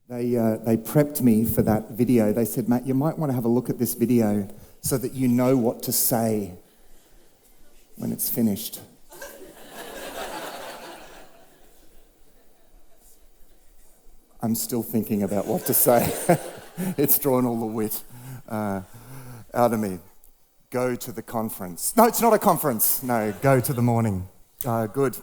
They prepped me for that video. They said, Matt, you might want to have a look at this video so that you know what to say when it's finished. I'm still thinking about what to say. It's drawn all the wit out of me. Go to the conference. No, it's not a conference. No, go to the morning. Good.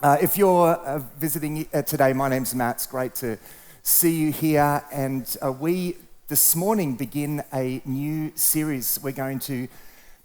If you're visiting today, my name's Matt. It's great to see you here. And we, this morning, begin a new series. We're going to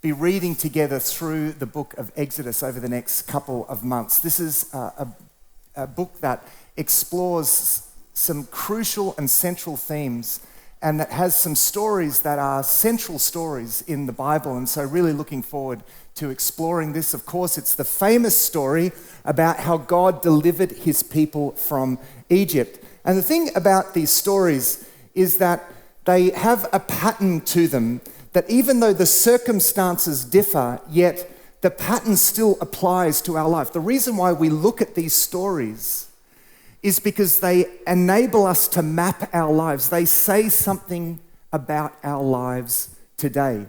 be reading together through the book of Exodus over the next couple of months. This is a book that explores some crucial and central themes, and that has some stories that are central stories in the Bible. And so really looking forward to exploring this. Of course, it's the famous story about how God delivered his people from Egypt. And the thing about these stories is that they have a pattern to them, that even though the circumstances differ, yet the pattern still applies to our life. The reason why we look at these stories is because they enable us to map our lives. They say something about our lives today.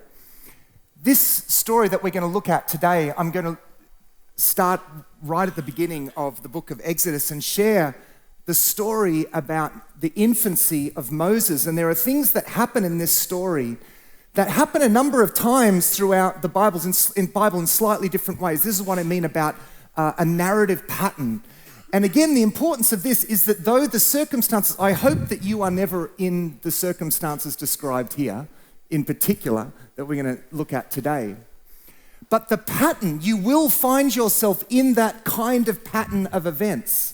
This story that we're going to look at today, I'm going to start right at the beginning of the book of Exodus and share the story about the infancy of Moses. And there are things that happen in this story that happen a number of times throughout the Bible in slightly different ways. This is what I mean about a narrative pattern. And again, the importance of this is that though the circumstances, I hope that you are never in the circumstances described here, in particular, that we're going to look at today. But the pattern, you will find yourself in that kind of pattern of events.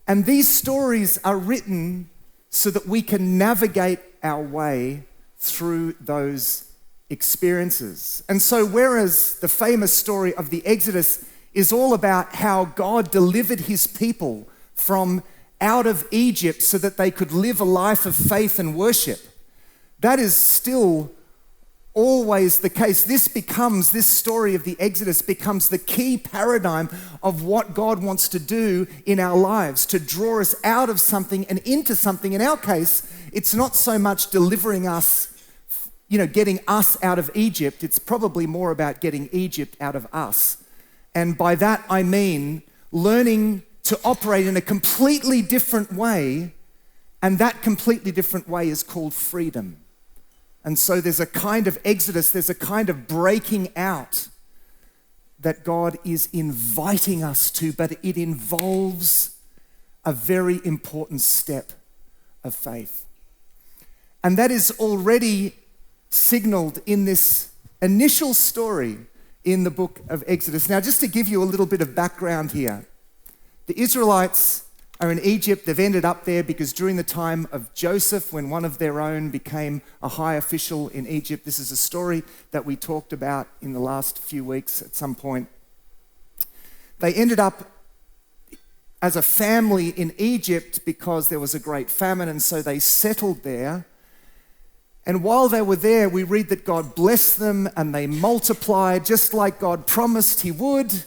And these stories are written so that we can navigate our way through those experiences. And so whereas the famous story of the Exodus is all about how God delivered his people from out of Egypt so that they could live a life of faith and worship, that is still always the case. This story of the Exodus becomes the key paradigm of what God wants to do in our lives, to draw us out of something and into something. In our case, it's not so much delivering us, getting us out of Egypt. It's probably more about getting Egypt out of us. And by that I mean learning to operate in a completely different way, and that completely different way is called freedom. And so there's a kind of exodus, there's a kind of breaking out that God is inviting us to, but it involves a very important step of faith. And that is already signaled in this initial story in the book of Exodus. Now, just to give you a little bit of background here, the Israelites are in Egypt. They've ended up there because during the time of Joseph, when one of their own became a high official in Egypt, this is a story that we talked about in the last few weeks at some point. They ended up as a family in Egypt because there was a great famine, and so they settled there. And while they were there, we read that God blessed them and they multiplied just like God promised he would.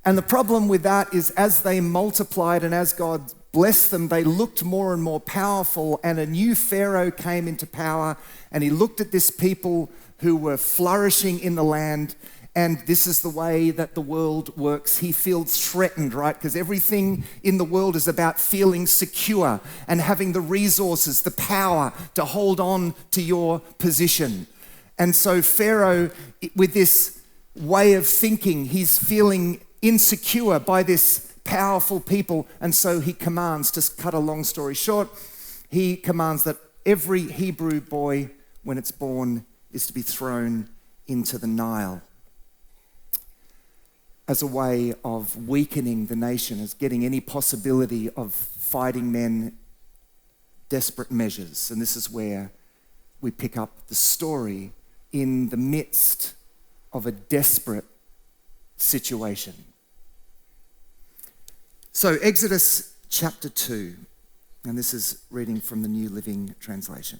And the problem with that is as they multiplied and as God blessed them, they looked more and more powerful, and a new Pharaoh came into power, and he looked at this people who were flourishing in the land. And this is the way that the world works. He feels threatened, right? Because everything in the world is about feeling secure and having the resources, the power to hold on to your position. And so Pharaoh, with this way of thinking, he's feeling insecure by this powerful people. And so he commands, to cut a long story short, he commands that every Hebrew boy, when it's born, is to be thrown into the Nile, as a way of weakening the nation, as getting any possibility of fighting men desperate measures. And this is where we pick up the story in the midst of a desperate situation. So Exodus chapter 2, and this is reading from the New Living Translation.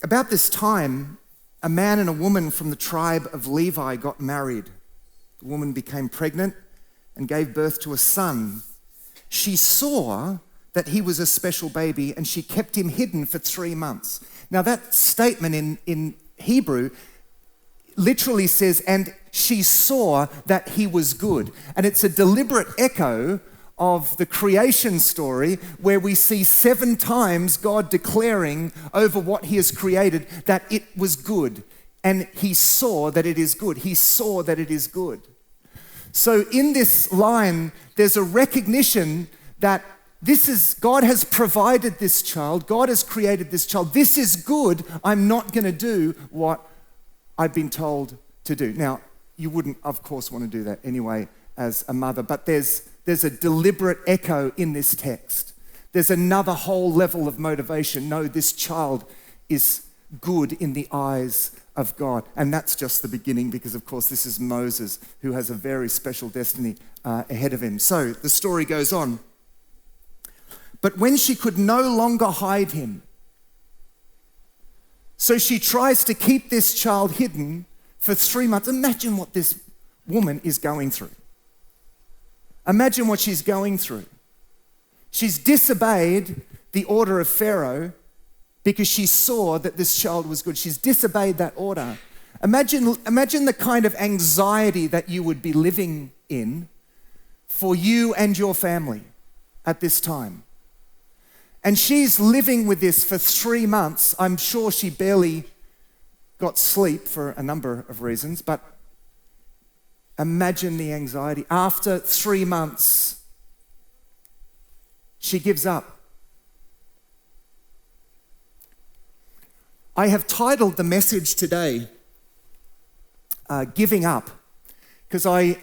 About this time, a man and a woman from the tribe of Levi got married. The woman became pregnant and gave birth to a son. She saw that he was a special baby, and she kept him hidden for 3 months. Now that statement in Hebrew literally says, and she saw that he was good. And it's a deliberate echo of the creation story where we see 7 times God declaring over what he has created that it was good. And he saw that it is good. He saw that it is good. So in this line, there's a recognition that God has provided this child. God has created this child. This is good. I'm not going to do what I've been told to do. Now, you wouldn't, of course, want to do that anyway as a mother, but there's a deliberate echo in this text. There's another whole level of motivation. No, this child is good in the eyes of God. And that's just the beginning because, of course, this is Moses who has a very special destiny ahead of him. So the story goes on. But when she could no longer hide him, so she tries to keep this child hidden for 3 months. Imagine what this woman is going through. Imagine what she's going through. She's disobeyed the order of Pharaoh because she saw that this child was good. She's disobeyed that order. Imagine the kind of anxiety that you would be living in for you and your family at this time. And she's living with this for 3 months. I'm sure she barely got sleep for a number of reasons, but imagine the anxiety. After 3 months, she gives up. I have titled the message today, Giving Up, because I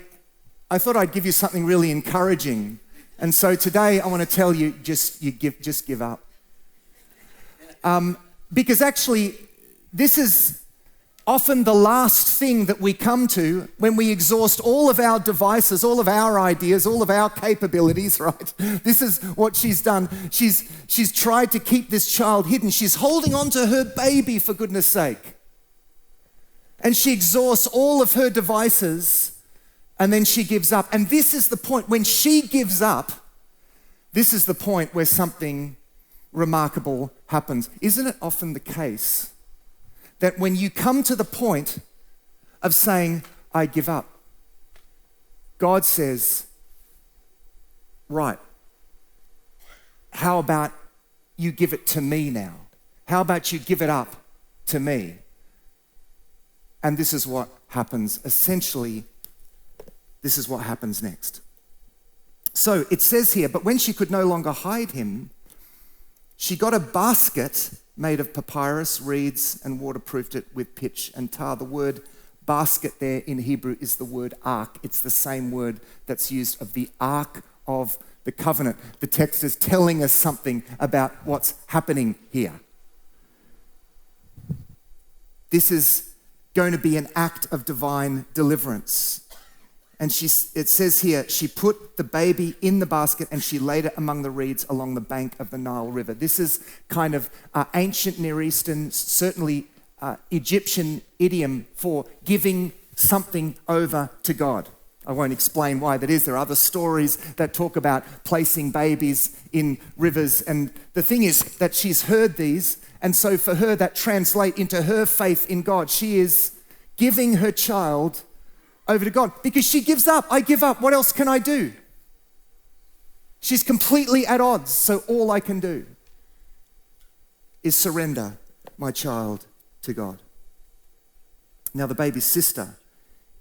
thought I'd give you something really encouraging. And so today I want to tell you, just give up. Because actually, this is often the last thing that we come to when we exhaust all of our devices, all of our ideas, all of our capabilities, right? This is what she's done. She's tried to keep this child hidden. She's holding on to her baby, for goodness sake. And she exhausts all of her devices, and then she gives up. And this is the point. When she gives up, this is the point where something remarkable happens. Isn't it often the case that when you come to the point of saying, I give up, God says, right, how about you give it to me now? How about you give it up to me? And this is what happens. Essentially, this is what happens next. So it says here, but when she could no longer hide him, she got a basket made of papyrus, reeds, and waterproofed it with pitch and tar. The word basket there in Hebrew is the word ark. It's the same word that's used of the Ark of the Covenant. The text is telling us something about what's happening here. This is going to be an act of divine deliverance. And it says here, she put the baby in the basket and she laid it among the reeds along the bank of the Nile River. This is kind of ancient Near Eastern, certainly Egyptian idiom for giving something over to God. I won't explain why that is. There are other stories that talk about placing babies in rivers. And the thing is that she's heard these. And so for her, that translates into her faith in God. She is giving her child over to God because she gives up. I give up. What else can I do? She's completely at odds. So all I can do is surrender my child to God. Now the baby's sister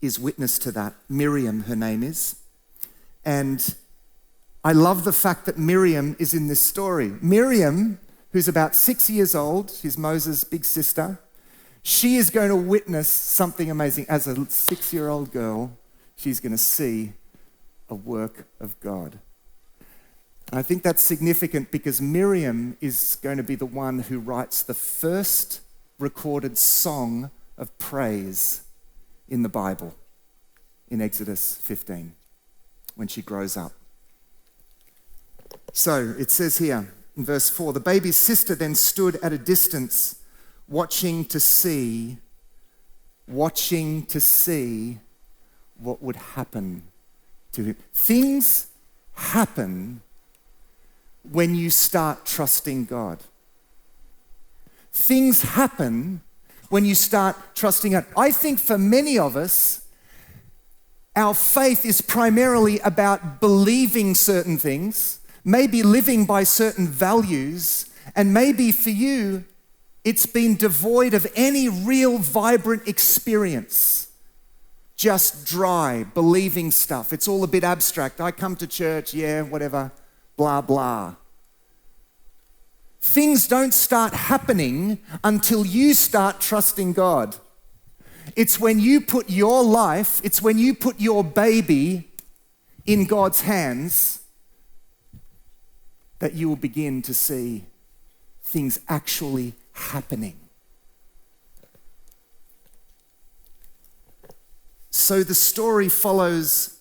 is witness to that. Miriam, her name is. And I love the fact that Miriam is in this story. Miriam, who's about 6 years old, she's Moses' big sister. She is going to witness something amazing. As a 6-year-old girl, she's going to see a work of God. And I think that's significant because Miriam is going to be the one who writes the first recorded song of praise in the Bible, in Exodus 15, when she grows up. So it says here in verse 4, the baby's sister then stood at a distance watching to see what would happen to him. Things happen when you start trusting God. Things happen when you start trusting God. I think for many of us, our faith is primarily about believing certain things, maybe living by certain values, and maybe for you, it's been devoid of any real vibrant experience. Just dry, believing stuff. It's all a bit abstract. I come to church, yeah, whatever, blah, blah. Things don't start happening until you start trusting God. It's when you put your life, it's when you put your baby in God's hands that you will begin to see things actually happening. So the story follows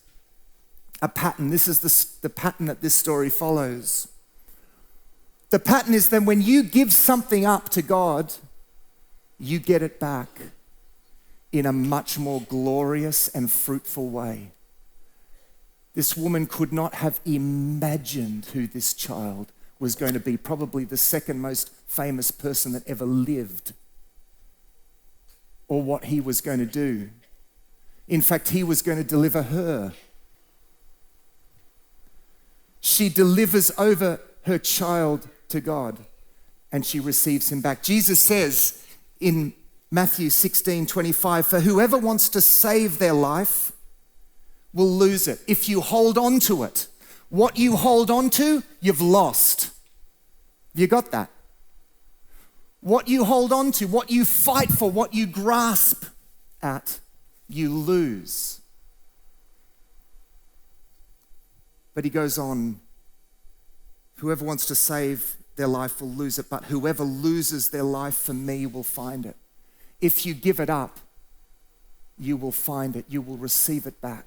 a pattern. This is the pattern that this story follows. The pattern is that when you give something up to God, you get it back in a much more glorious and fruitful way. This woman could not have imagined who this child was going to be, probably the second most famous person that ever lived, or what he was going to do. In fact, he was going to deliver her. She delivers over her child to God, and she receives him back. Jesus says in Matthew 16:25, "For whoever wants to save their life will lose it. If you hold on to it, what you hold on to, you've lost." You got that? What you hold on to, what you fight for, what you grasp at, you lose. But he goes on, "Whoever wants to save their life will lose it, but whoever loses their life for me will find it." If you give it up, you will find it. You will receive it back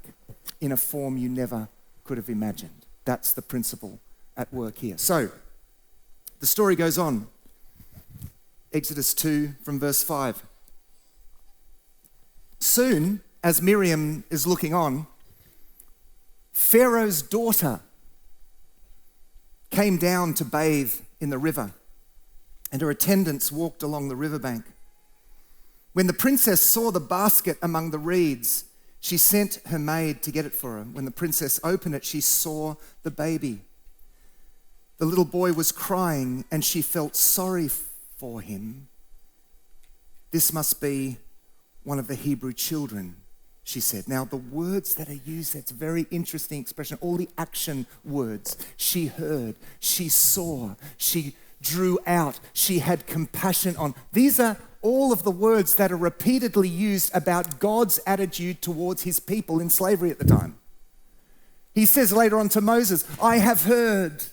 in a form you never could have imagined. That's the principle at work here. So, the story goes on. Exodus 2 from verse 5. Soon, as Miriam is looking on, Pharaoh's daughter came down to bathe in the river, and her attendants walked along the riverbank. When the princess saw the basket among the reeds, she sent her maid to get it for her. When the princess opened it, she saw the baby. The little boy was crying, and she felt sorry for him. "This must be one of the Hebrew children," she said. Now, the words that are used, it's a very interesting expression. All the action words. She heard, she saw, she drew out, she had compassion on. These are all of the words that are repeatedly used about God's attitude towards his people in slavery at the time. He says later on to Moses, "I have heard,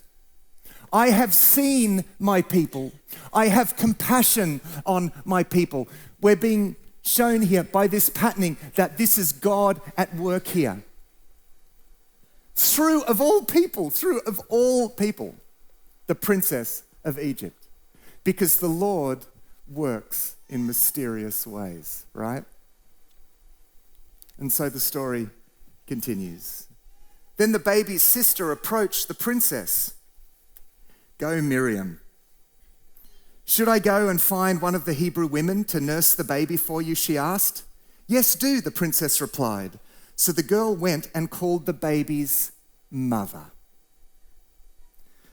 I have seen my people. I have compassion on my people." We're being shown here by this patterning that this is God at work here. Through of all people, the princess of Egypt. Because the Lord works in mysterious ways, right? And so the story continues. Then the baby's sister approached the princess. "Go, Miriam. Should I go and find one of the Hebrew women to nurse the baby for you?" she asked. "Yes, do," the princess replied. So the girl went and called the baby's mother.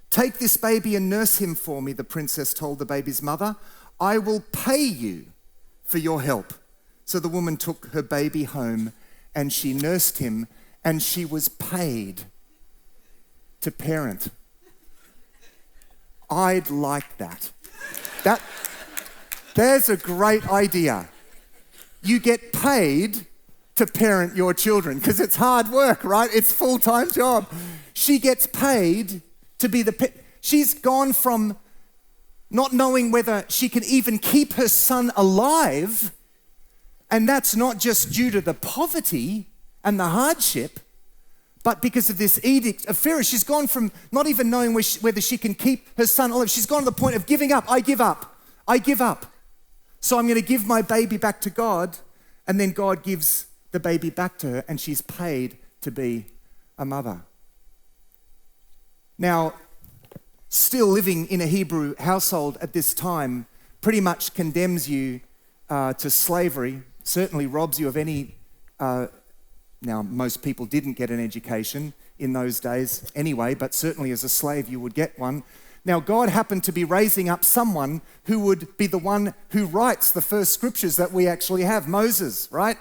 "Take this baby and nurse him for me," the princess told the baby's mother. "I will pay you for your help." So the woman took her baby home and she nursed him, and she was paid to parent. I'd like that. There's a great idea. You get paid to parent your children because it's hard work, right? It's a full-time job. She gets paid to be she's gone from not knowing whether she can even keep her son alive, and that's not just due to the poverty and the hardship, but because of this edict of Pharaoh. She's gone from not even knowing whether she can keep her son alive. She's gone to the point of giving up. I give up. So I'm going to give my baby back to God, and then God gives the baby back to her, and she's paid to be a mother. Now, still living in a Hebrew household at this time pretty much condemns you to slavery, certainly robs you of any, now most people didn't get an education in those days anyway, but certainly as a slave you would get one. Now God happened to be raising up someone who would be the one who writes the first scriptures that we actually have, Moses, right?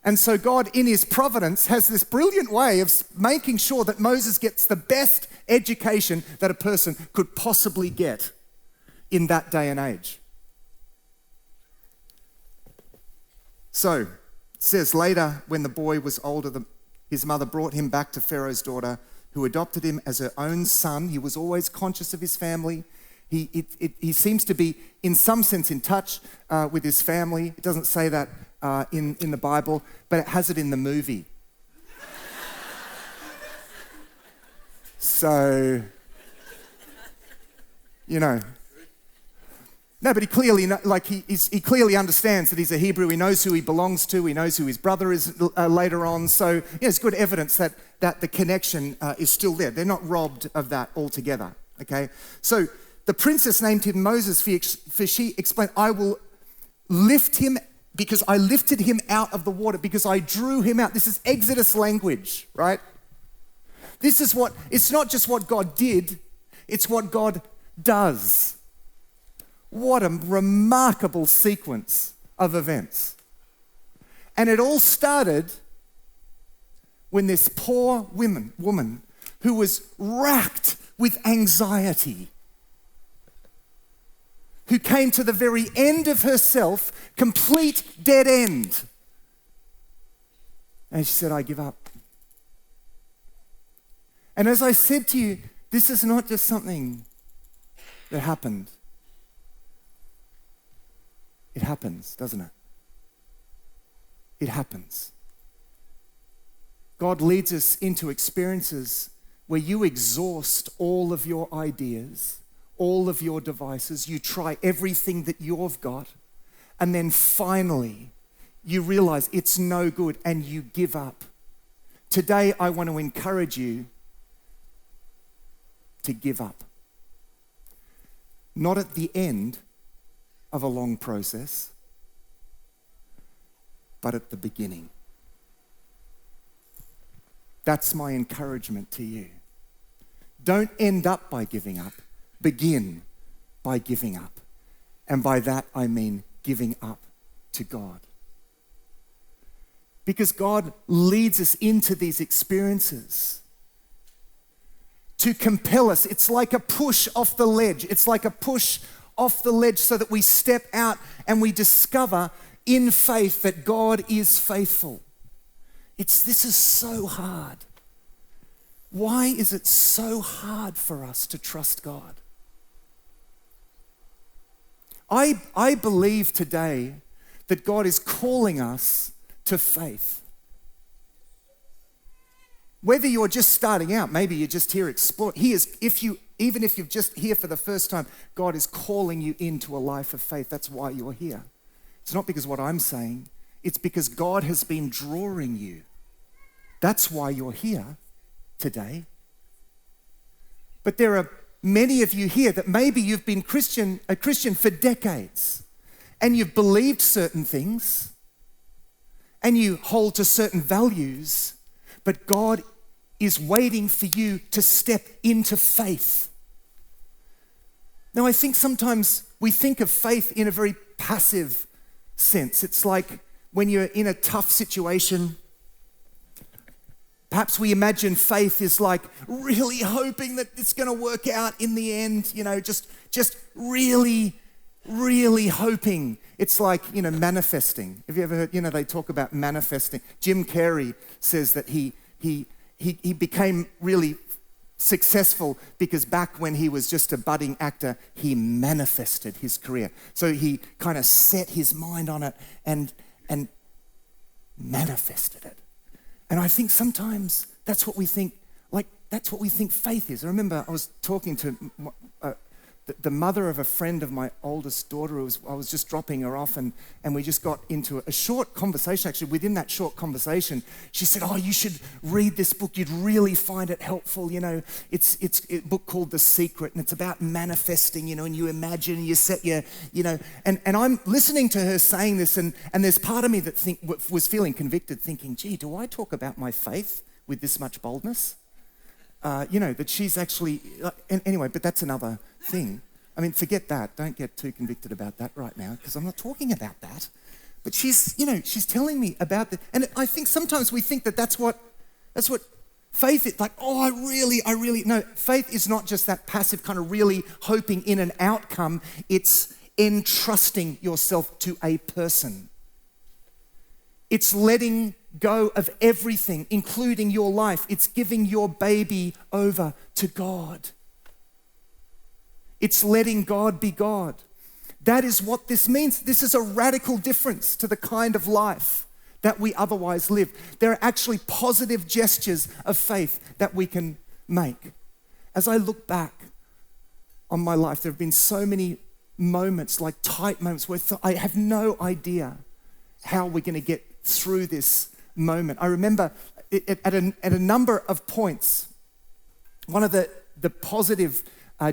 And so God, in his providence, has this brilliant way of making sure that Moses gets the best education that a person could possibly get in that day and age. So, it says later, when the boy was older, his mother brought him back to Pharaoh's daughter, who adopted him as her own son. He was always conscious of his family. He seems to be, in some sense, in touch with his family. It doesn't say that in the Bible, but it has it in the movie. So, you know. No, but he clearly understands that he's a Hebrew. He knows who he belongs to. He knows who his brother is later on. So, it's good evidence that the connection is still there. They're not robbed of that altogether, okay? So, the princess named him Moses, for she explained, I will lift him because I lifted him out of the water, because I drew him out. This is Exodus language, right? It's not just what God did, it's what God does. What a remarkable sequence of events. And it all started when this poor woman who was racked with anxiety, who came to the very end of herself, complete dead end. And she said, I give up. And as I said to you, this is not just something that happened. It happens, doesn't it? It happens. God leads us into experiences where you exhaust all of your ideas, all of your devices, you try everything that you've got, and then finally you realize it's no good and you give up. Today I want to encourage you to give up. Not at the end of a long process, but at the beginning. That's my encouragement to you. Don't end up by giving up. Begin by giving up. And by that I mean giving up to God. Because God leads us into these experiences to compel us. It's like a push off the ledge. It's like a push off the ledge so that we step out and we discover in faith that God is faithful. This is so hard. Why is it so hard for us to trust God? I believe today that God is calling us to faith. Whether you're just starting out, maybe you're just here exploring. Even if you're just here for the first time, God is calling you into a life of faith. That's why you're here. It's not because of what I'm saying. It's because God has been drawing you. That's why you're here today. But there are many of you here that maybe you've been a Christian for decades, and you've believed certain things, and you hold to certain values, but God is waiting for you to step into faith. Now, I think sometimes we think of faith in a very passive sense. It's like when you're in a tough situation, perhaps we imagine faith is like really hoping that it's going to work out in the end, just really, really hoping. It's like, manifesting. Have you ever heard, they talk about manifesting. Jim Carrey says that he became really successful because back when he was just a budding actor, he manifested his career. So he kind of set his mind on it and manifested it. And I think sometimes that's what we think, that's what we think faith is. I remember I was talking to the mother of a friend of my oldest daughter, I was just dropping her off, and we just got into a short conversation. Actually, within that short conversation, she said, "Oh, you should read this book. You'd really find it helpful. It's a book called The Secret, and it's about manifesting, and you imagine, and you set your, And I'm listening to her saying this, and there's part of me that was feeling convicted, thinking, gee, do I talk about my faith with this much boldness? That she's actually, anyway, but that's another thing. I mean, forget that. Don't get too convicted about that right now, because I'm not talking about that. But she's telling me about that. And I think sometimes we think that's what faith is. Like, oh, I really, no, faith is not just that passive kind of really hoping in an outcome. It's entrusting yourself to a person. It's letting go of everything, including your life. It's giving your baby over to God. It's letting God be God. That is what this means. This is a radical difference to the kind of life that we otherwise live. There are actually positive gestures of faith that we can make. As I look back on my life, there have been so many moments, like tight moments, where I have no idea how we're going to get through this moment. I remember at a number of points, one of the positive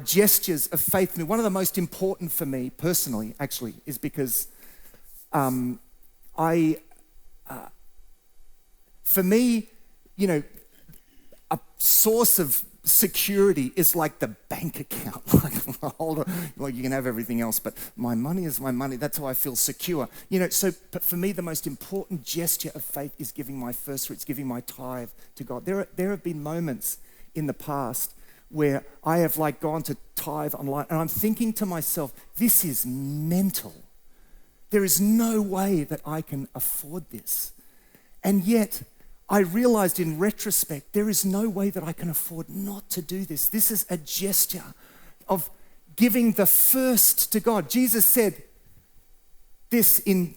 gestures of faith for me, one of the most important for me personally, actually, is because for me, a source of security is like the bank account. Like you can have everything else, but my money is my money. That's how I feel secure. But for me, the most important gesture of faith is giving my first fruits, giving my tithe to God. There have been moments in the past where I have gone to tithe online, and I'm thinking to myself, this is mental. There is no way that I can afford this. And yet, I realized in retrospect, there is no way that I can afford not to do this. This is a gesture of giving the first to God. Jesus said this in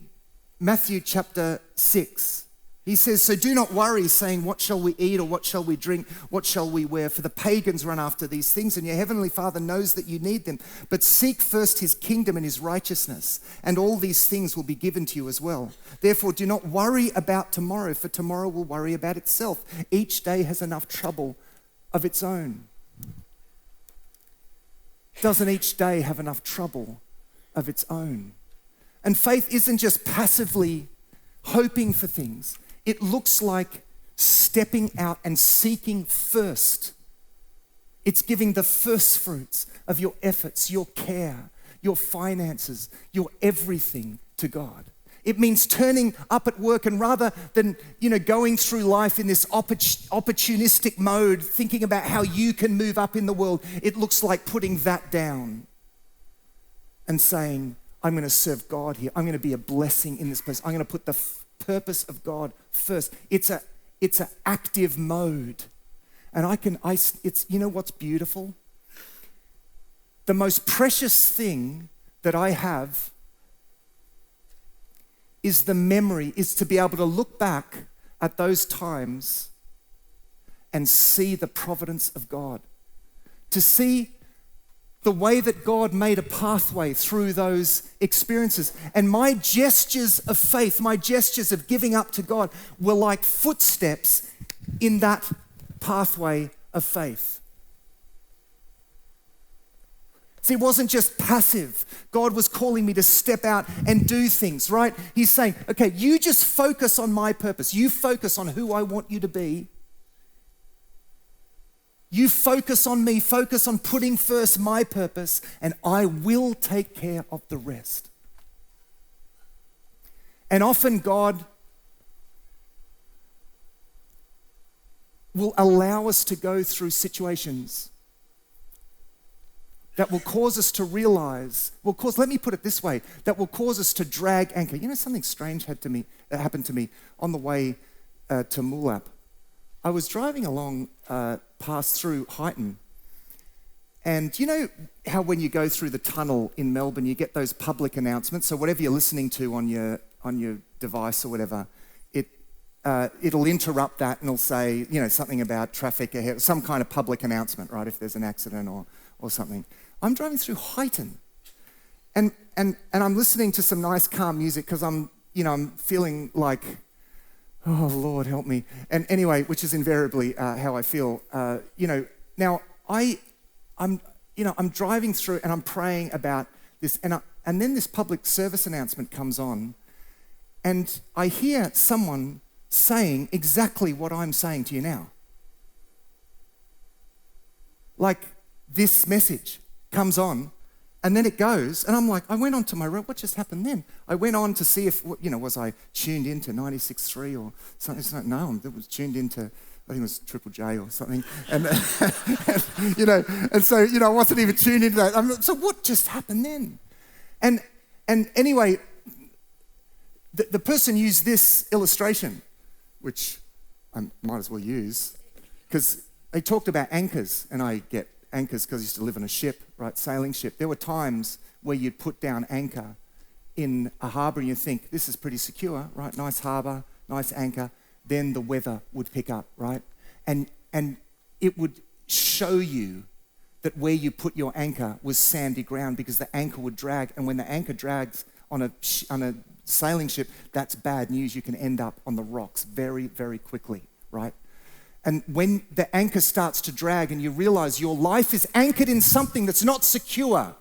Matthew chapter 6. He says, so do not worry, saying, what shall we eat, or what shall we drink, what shall we wear? For the pagans run after these things, and your heavenly Father knows that you need them. But seek first his kingdom and his righteousness, and all these things will be given to you as well. Therefore, do not worry about tomorrow, for tomorrow will worry about itself. Each day has enough trouble of its own. Doesn't each day have enough trouble of its own? And faith isn't just passively hoping for things. It looks like stepping out and seeking first. It's giving the first fruits of your efforts, your care, your finances, your everything to God. It means turning up at work, and rather than, going through life in this opportunistic mode, thinking about how you can move up in the world, it looks like putting that down and saying, I'm going to serve God here. I'm going to be a blessing in this place. I'm going to put the purpose of God first. It's an active mode. And it's what's beautiful? The most precious thing that I have is to be able to look back at those times and see the providence of God. To see the way that God made a pathway through those experiences. And my gestures of faith, my gestures of giving up to God were like footsteps in that pathway of faith. See, it wasn't just passive. God was calling me to step out and do things, right? He's saying, okay, you just focus on my purpose. You focus on who I want you to be. You focus on me, focus on putting first my purpose, and I will take care of the rest. And often God will allow us to go through situations that will cause us to realize, let me put it this way, that will cause us to drag anchor. Something strange happened to me on the way to Moolap. I was driving along past through Highton, and how when you go through the tunnel in Melbourne, you get those public announcements. So whatever you're listening to on your device or whatever, it'll interrupt that and it'll say, something about traffic ahead, some kind of public announcement, right, if there's an accident or something. I'm driving through Highton, and I'm listening to some nice, calm music because I'm feeling like, oh, Lord, help me. And anyway, which is invariably how I feel. Now I'm driving through and I'm praying about this, and then this public service announcement comes on, and I hear someone saying exactly what I'm saying to you now. Like, this message comes on, and then it goes, and I'm like, I went on to my road. What just happened then? I went on to see if, was I tuned into 96.3 or something? No, I was tuned into, I think it was Triple J or something. And so I wasn't even tuned into that. So what just happened then? And anyway, the person used this illustration, which I might as well use, because they talked about anchors, and I get anchors because I used to live on a ship, right, sailing ship. There were times where you'd put down anchor in a harbour and you think, this is pretty secure, right, nice harbour, nice anchor. Then the weather would pick up, right? And it would show you that where you put your anchor was sandy ground because the anchor would drag, and when the anchor drags on a sailing ship, that's bad news. You can end up on the rocks very, very quickly, right? And when the anchor starts to drag and you realize your life is anchored in something that's not secure,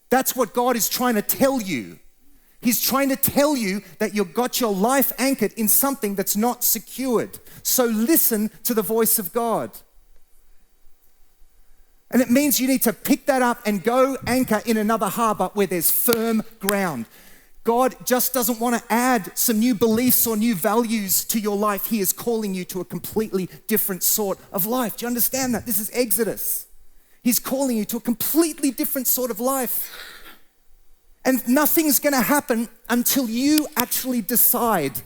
that's what God is trying to tell you. He's trying to tell you that you've got your life anchored in something that's not secured. So listen to the voice of God. And it means you need to pick that up and go anchor in another harbour where there's firm ground. God just doesn't want to add some new beliefs or new values to your life. He is calling you to a completely different sort of life. Do you understand that? This is Exodus. He's calling you to a completely different sort of life. And nothing's going to happen until you actually decide.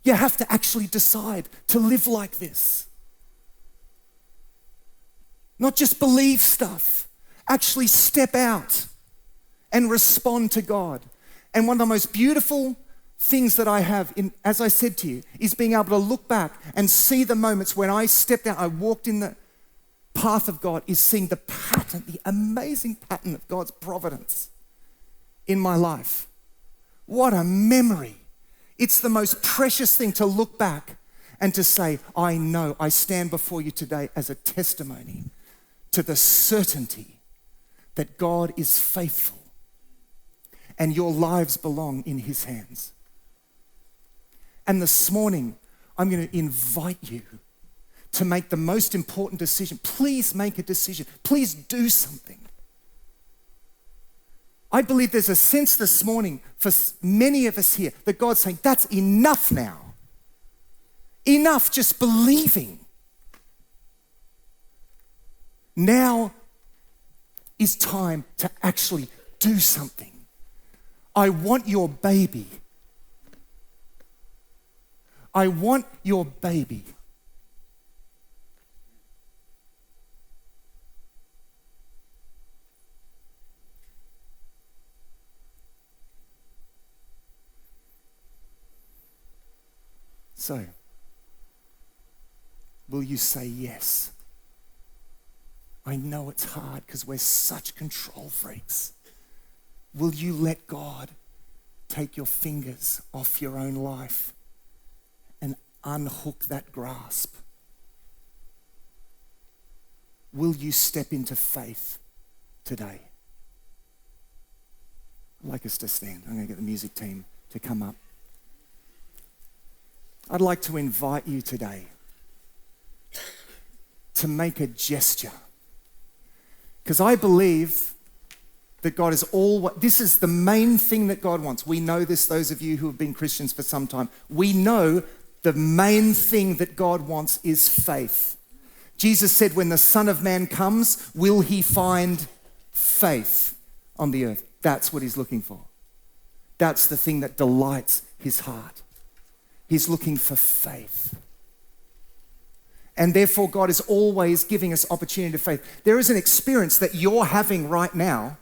You have to actually decide to live like this. Not just believe stuff. Actually step out and respond to God. And one of the most beautiful things that I have, as I said to you, is being able to look back and see the moments when I stepped out, I walked in the path of God, is seeing the pattern, the amazing pattern of God's providence in my life. What a memory. It's the most precious thing to look back and to say, I know, I stand before you today as a testimony to the certainty that God is faithful and your lives belong in His hands. And this morning, I'm going to invite you to make the most important decision. Please make a decision. Please do something. I believe there's a sense this morning for many of us here that God's saying, that's enough now. Enough just believing. Now is time to actually do something. I want your baby. I want your baby. So, will you say yes? I know it's hard because we're such control freaks. Will you let God take your fingers off your own life and unhook that grasp? Will you step into faith today? I'd like us to stand. I'm going to get the music team to come up. I'd like to invite you today to make a gesture. Because I believe that God is this is the main thing that God wants. We know this, those of you who have been Christians for some time. We know the main thing that God wants is faith. Jesus said, when the Son of Man comes, will he find faith on the earth? That's what he's looking for. That's the thing that delights his heart. He's looking for faith. And therefore, God is always giving us opportunity to faith. There is an experience that you're having right now.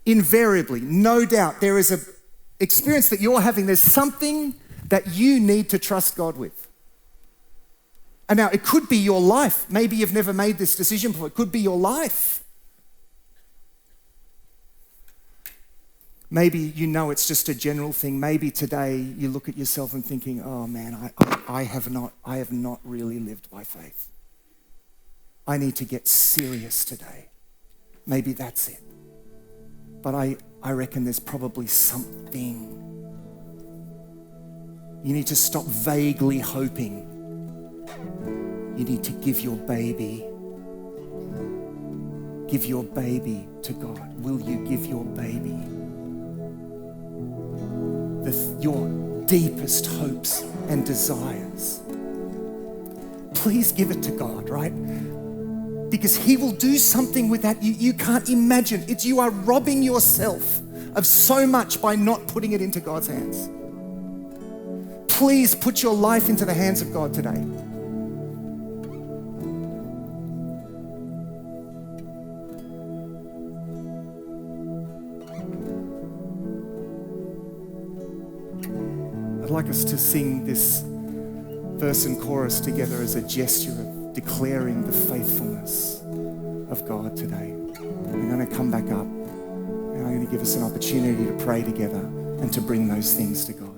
Invariably, no doubt, there is an experience that you're having. There's something that you need to trust God with. And now it could be your life. Maybe you've never made this decision before. It could be your life. Maybe you know it's just a general thing. Maybe today you look at yourself and thinking, oh man, I have not really lived by faith. I need to get serious today. Maybe that's it. But I reckon there's probably something. You need to stop vaguely hoping. You need to give your baby to God. Will you give your baby your deepest hopes and desires? Please give it to God, right? Because he will do something with that you can't imagine. You are robbing yourself of so much by not putting it into God's hands. Please put your life into the hands of God today. I'd like us to sing this verse and chorus together as a gesture of declaring the faithfulness of God today. I'm going to come back up and I'm going to give us an opportunity to pray together and to bring those things to God.